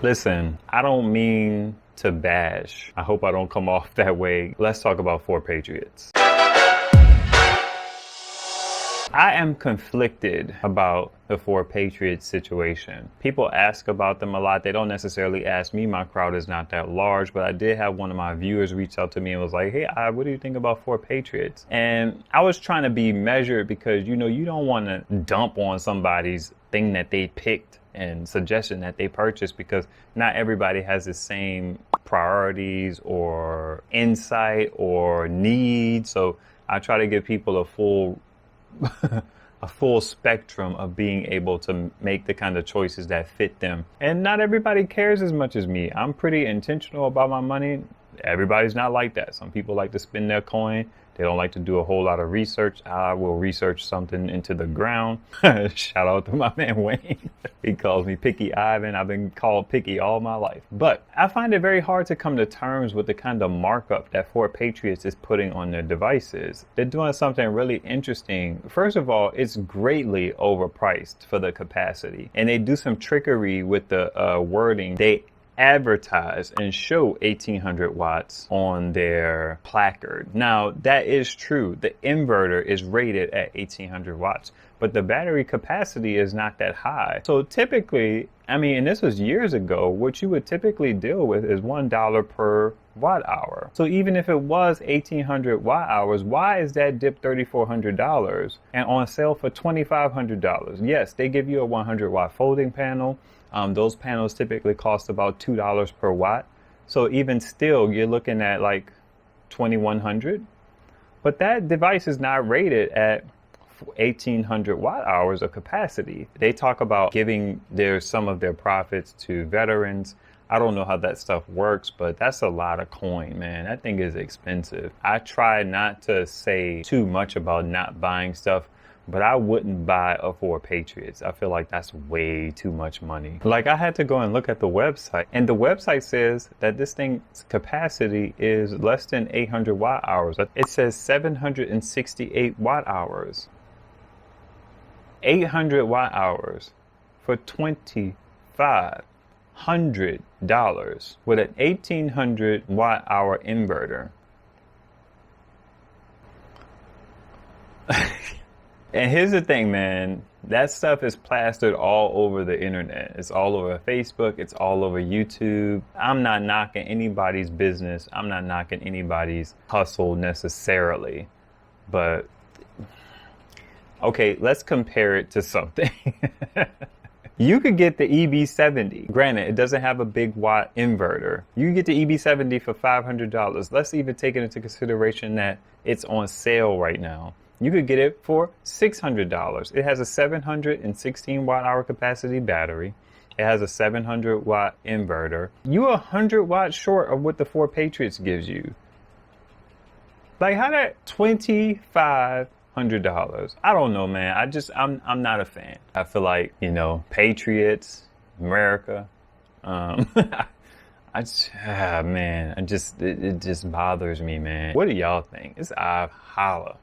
Listen, I don't mean to bash. I hope I don't come off that way. Let's talk about 4Patriots. I am conflicted about the 4Patriots situation. People ask about them a lot. They don't necessarily ask me. My crowd is not that large, but I did have one of my viewers reach out to me and was like, hey, what do you think about 4Patriots? And I was trying to be measured because, you know, you don't want to dump on somebody's thing that they picked and suggestion that they purchased, because not everybody has the same priorities or insight or need. So I try to give people a full spectrum of being able to make the kind of choices that fit them. And not everybody cares as much as me. I'm pretty intentional about my money. Everybody's not like that. Some people like to spend their coin. They don't like to do a whole lot of research. I will research something into the ground. Shout out to my man Wayne. He calls me Picky Ivan. I've been called Picky all my life. But I find it very hard to come to terms with the kind of markup that 4Patriots is putting on their devices. They're doing something really interesting. First of all, it's greatly overpriced for the capacity. And they do some trickery with the wording. They advertise and show 1800 watts on their placard. Now, that is true. The inverter is rated at 1800 watts, but the battery capacity is not that high. So typically, I mean, and this was years ago, what you would typically deal with is $1 per watt hour. So even if it was 1800 watt hours, why is that dip $3,400 and on sale for $2,500? Yes, they give you a 100 watt folding panel. Those panels typically cost about $2 per watt. So even still, you're looking at like $2,100. But that device is not rated at 1800 watt hours of capacity. They talk about giving some of their profits to veterans. I don't know how that stuff works, but that's a lot of coin, man. That thing is expensive. I try not to say too much about not buying stuff, but I wouldn't buy a 4Patriots. I feel like that's way too much money. Like, I had to go and look at the website, and the website says that this thing's capacity is less than 800 watt hours. It says 768 watt hours. 800 watt hours for $2,500 with an 1800 watt hour inverter. And here's the thing, man, that stuff is plastered all over the internet. It's all over Facebook. It's all over YouTube. I'm not knocking anybody's business. I'm not knocking anybody's hustle necessarily. But, okay, let's compare it to something. You could get the EB70. Granted, it doesn't have a big watt inverter. You can get the EB70 for $500. Let's even take it into consideration that it's on sale right now. You could get it for $600. It has a 716 watt hour capacity battery. It has a 700 watt inverter. You're 100 watts short of what the 4Patriots gives you. Like, how that $2,500? I don't know, man. I'm not a fan. I feel like, you know, Patriots, America. It just bothers me, man. What do y'all think? It's holla.